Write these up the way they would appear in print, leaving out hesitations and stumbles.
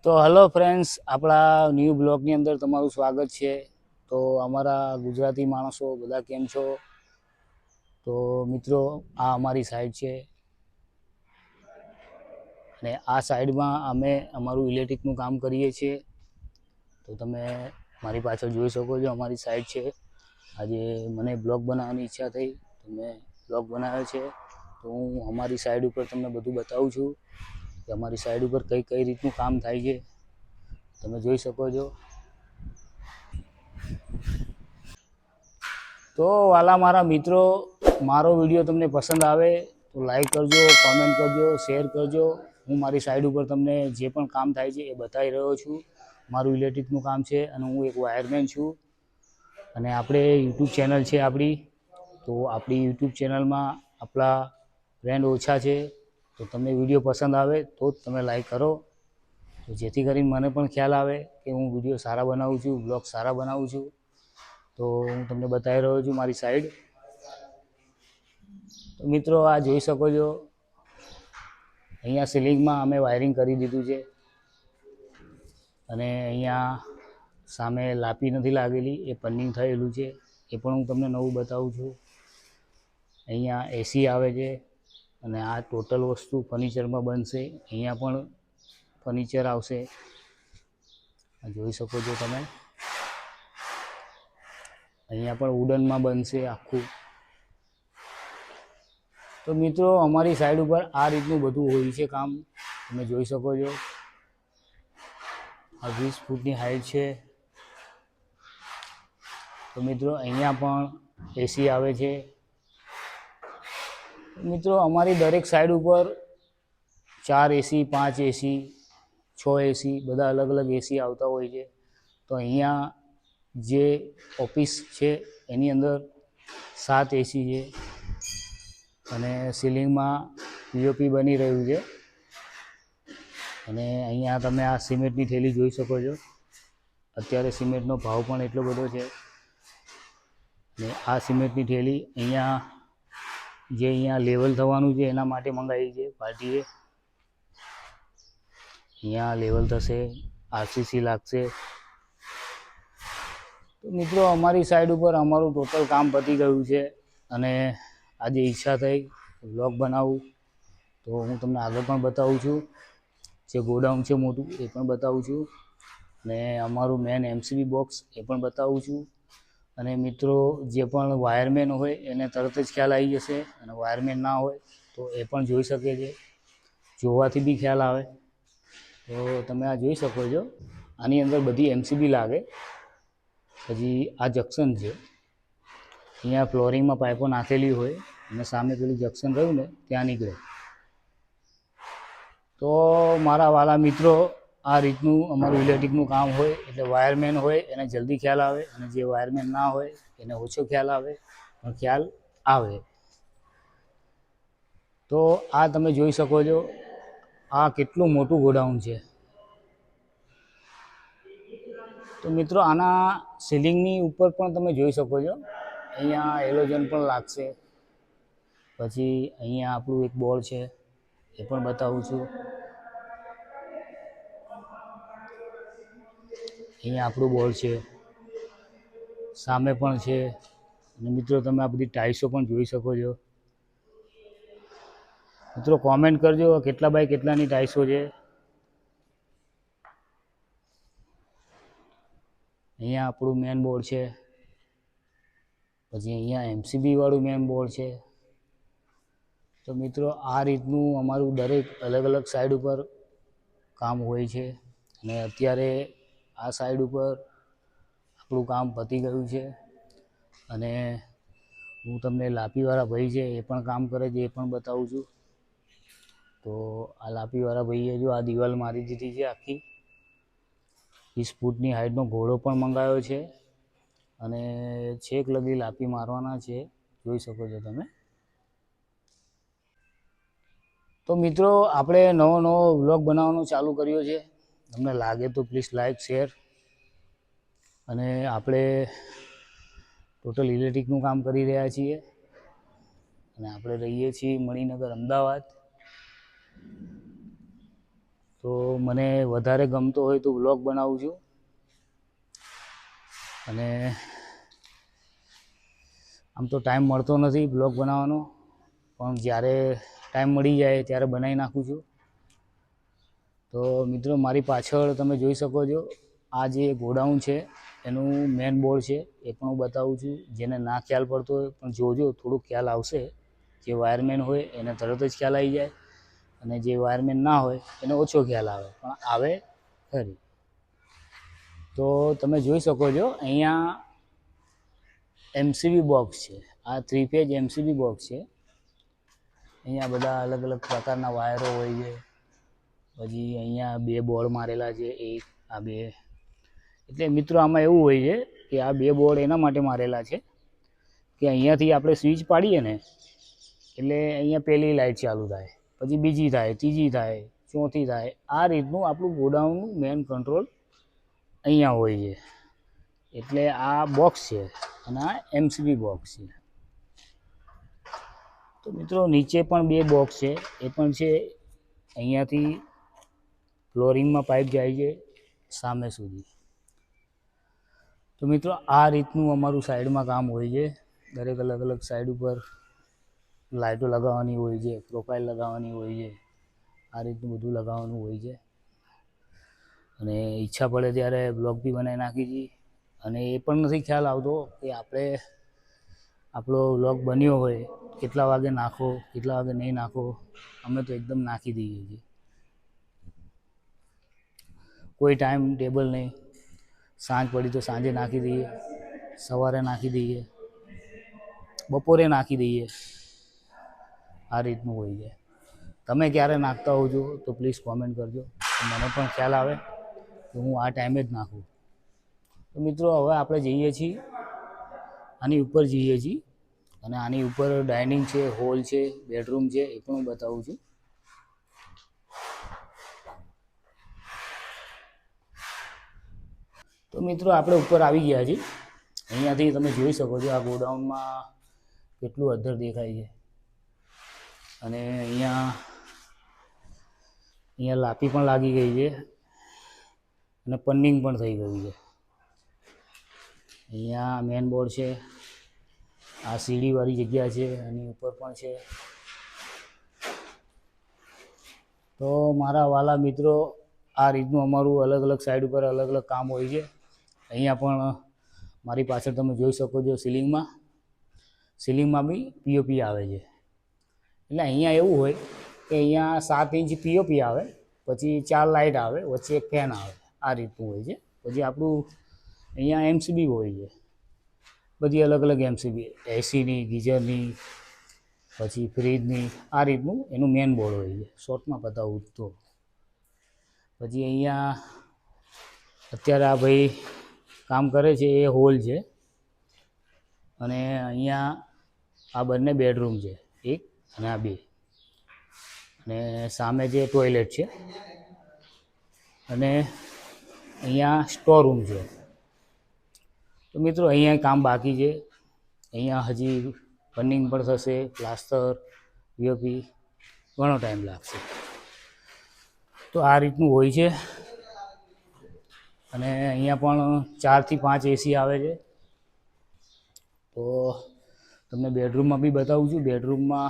તો hello friends, આપણા new બ્લોગની અંદર તમારું સ્વાગત છે. તો અમારા ગુજરાતી માણસો બધા કેમ છો? તો મિત્રો, આ અમારી સાઈડ છે અને આ સાઈડમાં અમે અમારું ઇલેક્ટ્રિકનું કામ કરીએ છીએ. તો તમે મારી પાછળ જોઈ શકો છો, અમારી સાઈડ છે. આજે મને બ્લોગ બનાવવાની ઈચ્છા થઈ તો મેં બ્લોગ બનાવ્યો છે. તો હું અમારી સાઈડ ઉપર તમને બધું બતાવું છું કે અમારી સાઈડ ઉપર કઈ કઈ રીતનું કામ થાય છે, તમે જોઈ શકો છો. તો વાલા મારા મિત્રો, મારો વિડીયો તમને પસંદ આવે તો લાઈક કરજો, કોમેન્ટ કરજો, શેર કરજો. હું મારી સાઈડ ઉપર તમને જે પણ કામ થાય છે એ બતાવી રહ્યો છું. મારું ઇલેક્ટ્રિકનું કામ છે અને હું એક વાયરમેન છું. અને આપણે યુટ્યુબ ચેનલ છે આપણી, તો આપણી યુટ્યુબ ચેનલમાં આપણા ફ્રેન્ડ ઓછા છે. તો તમને વિડીયો પસંદ આવે તો જ તમે લાઈક કરો, તો જેથી કરીને મને પણ ખ્યાલ આવે કે હું વિડીયો સારા બનાવું છું, બ્લોગ સારા બનાવું છું. તો હું તમને બતાવી રહ્યો છું મારી સાઈડ. તો મિત્રો, આ જોઈ શકો છો, અહીંયા સીલિંગમાં અમે વાયરિંગ કરી દીધું છે અને અહીંયા સામે લાપી નથી લાગેલી, એ પન્નિંગ થયેલું છે, એ પણ હું તમને નવું બતાવું છું. અહીંયા એસી આવે છે અને આ ટોટલ વસ્તુ ફર્નિચરમાં બનશે. અહીંયા પણ ફર્નિચર આવશે, જોઈ શકો છો તમે. અહીંયા પણ વુડનમાં બનશે આખું. તો મિત્રો, અમારી સાઈડ ઉપર આ રીતનું બધું હોય છે કામ, તમે જોઈ શકો છો. આ 20 ફૂટની હાઈટ છે. તો મિત્રો, અહીંયા પણ એસી આવે છે. મિત્રો, અમારી દરેક સાઈડ ઉપર 4 એસી, 5 એસી, 6 એસી, બધા અલગ અલગ એસી આવતા હોય છે. તો અહીંયા જે ઓફિસ છે એની અંદર 7 એસી છે અને સીલિંગમાં પીઓપી બની રહ્યું છે. અને અહીંયા તમે આ સિમેન્ટની થેલી જોઈ શકો છો. અત્યારે સિમેન્ટનો ભાવ પણ એટલો બધો છે. ને આ સિમેન્ટની થેલી અહીંયા લેવલ થવાનું છે એના માટે મંગાવી છે પાર્ટીએ. અહીંયા લેવલ થશે, આરસીસી લાગશે. તો મિત્રો, અમારી સાઈડ ઉપર અમારું ટોટલ કામ પતી ગયું છે અને આજે ઈચ્છા થઈ બ્લોગ બનાવું, તો હું તમને આગળ પણ બતાવું છું. જે ગોડાઉન છે મોટું એ પણ બતાવું છું અને અમારું મેન એમસીબી બોક્સ એ પણ બતાવું છું. અને મિત્રો, જે પણ વાયરમેન હોય એને તરત જ ખ્યાલ આવી જશે, અને વાયરમેન ના હોય તો એ પણ જોઈ શકે છે, જોવાથી બી ખ્યાલ આવે. તો તમે આ જોઈ શકો છો, આની અંદર બધી એમસીબી લાગે. પછી આ જંક્શન છે, અહીંયા ફ્લોરિંગમાં પાઇપો નાખેલી હોય અને સામે પેલું જંક્શન રહ્યું ને ત્યાં નીકળે. તો મારા વાલા મિત્રો, આ રીતનું અમારું ઇલેક્ટ્રિકનું કામ હોય એટલે વાયરમેન હોય એને જલ્દી ખ્યાલ આવે, અને જે વાયરમેન ના હોય એને ઓછો ખ્યાલ આવે, પણ ખ્યાલ આવે. તો આ તમે જોઈ શકો છો, આ કેટલું મોટું ગોડાઉન છે. તો મિત્રો, આના સીલિંગની ઉપર પણ તમે જોઈ શકો છો, અહીંયા હેલોજન પણ લાગશે. પછી અહીંયા આપણું એક બોર્ડ છે એ પણ બતાવું છું. અહીંયા આપણું બોર્ડ છે, સામે પણ છે. અને મિત્રો, તમે આ બધી ટાઇલ્સો પણ જોઈ શકો છો. મિત્રો, કોમેન્ટ કરજો કેટલા બાય કેટલાની ટાઇલ્સો છે. અહીંયા આપણું મેન બોર્ડ છે. પછી અહીંયા એમસીબી વાળું મેન બોર્ડ છે. તો મિત્રો, આ રીતનું અમારું દરેક અલગ અલગ સાઈડ ઉપર કામ હોય છે. અને અત્યારે આ સાઈડ ઉપર આપણું કામ પતી ગયું છે. અને હું તમને લાપીવાળા ભાઈ છે એ પણ કામ કરે છે એ પણ બતાવું છું. તો આ લાપીવાળા ભાઈએ જો આ દિવાલ મારી દીધી છે આખી. 20 ફૂટની હાઈટનો ઘોડો પણ મંગાવ્યો છે અને છેક લગી લાપી મારવાના છે, જોઈ શકો છો તમે. તો મિત્રો, આપણે નવો વ્લોગ બનાવવાનો ચાલુ કર્યો છે. તમને લાગે તો પ્લીઝ લાઈક, શેર. અને આપણે ટોટલ ઇલેક્ટ્રિકનું કામ કરી રહ્યા છીએ અને આપણે રહીએ છીએ મણિનગર, અમદાવાદ. તો મને વધારે ગમતો હોય તો વ્લોગ બનાવું છું. અને આમ તો ટાઈમ મળતો નથી બ્લોગ બનાવવાનો, પણ જ્યારે ટાઈમ મળી જાય ત્યારે બનાવી નાખું છું. તો મિત્રો મારી પાછળ તમે જોઈ શકો છો, આ જે ગોડાઉન છે એનું મેન બોર્ડ છે, એ પણ હું બતાવું છું. જેને ના ખ્યાલ પડતો હોય પણ જોજો, થોડુંક ખ્યાલ આવશે. જે વાયરમેન હોય એને તરત જ ખ્યાલ આવી જાય, અને જે વાયરમેન ના હોય એને ઓછો ખ્યાલ આવે, પણ આવે ખરી. તો તમે જોઈ શકો છો અહીંયા MCB બોક્સ છે, આ 3 ફેઝ MCB બોક્સ છે. અહીંયા બધા અલગ અલગ પ્રકારના વાયરો હોય છે. પછી અહીંયા 2 બોર્ડ મારેલા છે, એક આ 2. એટલે મિત્રો આમાં એવું હોય છે કે આ 2 બોર્ડ એના માટે મારેલા છે કે અહીંયાથી આપણે સ્વિચ પાડીએ ને એટલે અહીંયા પહેલી લાઇટ ચાલુ થાય, પછી બીજી થાય, ત્રીજી થાય, ચોથી થાય. આ રીતનું આપણું ગોડાઉનનું મેન કંટ્રોલ અહીંયા હોય છે. એટલે આ બોક્સ છે અને આ MCB બોક્સ છે. તો મિત્રો નીચે પણ 2 બોક્સ છે, એ પણ છે. અહીંયાથી ફ્લોરિંગમાં પાઇપ જાય છે સામે સુધી. તો મિત્રો આ રીતનું અમારું સાઈડમાં કામ હોય છે. દરેક અલગ અલગ સાઈડ ઉપર લાઇટો લગાવવાની હોય છે, પ્રોફાઇલ લગાવવાની હોય છે, આ રીતનું બધું લગાવવાનું હોય છે. અને ઈચ્છા પડે ત્યારે બ્લોગ બી બનાવી નાખી છીએ. અને એ પણ નથી ખ્યાલ આવતો કે આપણો વ્લોગ બન્યો હોય કેટલા વાગે નાખો, કેટલા વાગે નહીં નાખો. અમે તો એકદમ નાખી દઈએ છીએ, કોઈ ટાઈમ ટેબલ નહીં. સાંજ પડી તો સાંજે નાખી દઈએ, સવારે નાખી દઈએ, બપોરે નાખી દઈએ. આ રીતનું હોય છે. તમે ક્યારે નાખતા હોવ છો તો પ્લીઝ કોમેન્ટ કરજો, તો મને પણ ખ્યાલ આવે કે હું આ ટાઈમે જ નાખું. તો મિત્રો હવે આપણે જઈએ છીએ આની ઉપર જઈએ છીએ, અને આની ઉપર ડાઇનિંગ છે, હોલ છે, બેડરૂમ છે, એ પણ હું બતાવું છું. તો મિત્રો આપણે ઉપર આવી ગયા છીએ. અહીંયાથી તમે જોઈ શકો છો આ ગોડાઉનમાં કેટલું અદ્ધર દેખાય છે. અને અહીંયા લાપી પણ લાગી ગઈ છે અને પન્નિંગ પણ થઈ ગયું છે. અહીંયા મેન બોર્ડ છે, આ સીડીવાળી જગ્યા છે, એની ઉપર પણ છે. તો મારા વાલા મિત્રો, આ રીતનું અમારું અલગ અલગ સાઈડ ઉપર અલગ અલગ કામ હોય છે. અહીંયા પણ મારી પાછળ તમે જોઈ શકો છો સીલિંગમાં બી POP આવે છે. એટલે અહીંયા એવું હોય કે અહીંયા 7 ઇંચ POP આવે, પછી 4 લાઇટ આવે, વચ્ચે એક ફેન આવે. આ રીતનું હોય છે. પછી આપણું અહીંયા MCB હોય છે, બધી અલગ અલગ MCB, એસીની, ગીઝરની, પછી ફ્રીજની. આ રીતનું એનું મેન બોર્ડ હોય છે. શોર્ટમાં બતાવું તો પછી અહીંયા અત્યારે આ ભાઈ કામ કરે છે એ હોલ છે, અને અહીંયા આ બંને બેડરૂમ છે, એક અને આ 2. અને સામે જે ટોયલેટ છે, અને અહીંયા સ્ટોર રૂમ છે. તો મિત્રો અહીંયા કામ બાકી છે. અહીંયા હજી પન્નિંગ પણ થશે, પ્લાસ્ટર, POP, ઘણો ટાઈમ લાગશે. તો આ રીતનું હોય છે. અને અહીંયા પણ 4 થી 5 AC આવે છે. તો તમને બેડરૂમમાં બી બતાવું છું. બેડરૂમમાં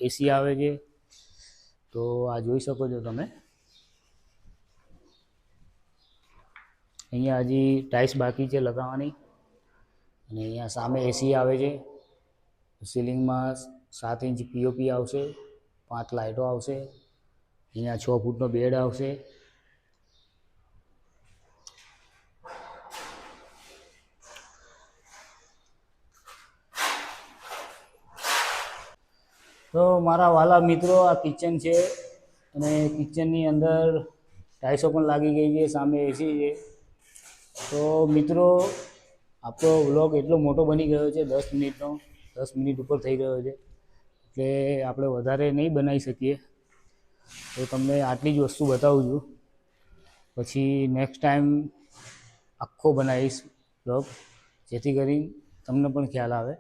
AC આવે છે. તો આ જોઈ શકો છો તમે. અહીંયા હજી ટાઇલ્સ બાકી છે લગાવવાની. અને અહીંયા સામે AC આવે છે. સીલિંગમાં 7 ઇંચ POP આવશે, 5 લાઇટો આવશે. અહીંયા 6 ફૂટનો બેડ આવશે. તો મારા વાલા મિત્રો, આ કિચન છે, અને કિચનની અંદર ટાઇલ્સો પણ લાગી ગઈ છે, સામે AC છે. તો મિત્રો આપણો વ્લોગ એટલો મોટો બની ગયો છે, 10 મિનિટનો, 10 મિનિટ ઉપર થઈ ગયો છે. એટલે આપણે વધારે નહીં બનાવી શકીએ. તો તમને આટલી જ વસ્તુ બતાવું છું. પછી નેક્સ્ટ ટાઈમ આખો બનાવીશ વ્લોગ, જેથી કરી તમને પણ ખ્યાલ આવે.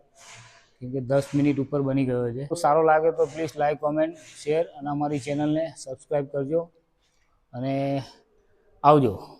કેમ કે 10 મિનિટ ઉપર બની ગયો છે. તો સારો લાગે તો પ્લીઝ લાઈક, કોમેન્ટ, શેર, અને અમારી ચેનલને સબસ્ક્રાઈબ કરજો. અને આવજો.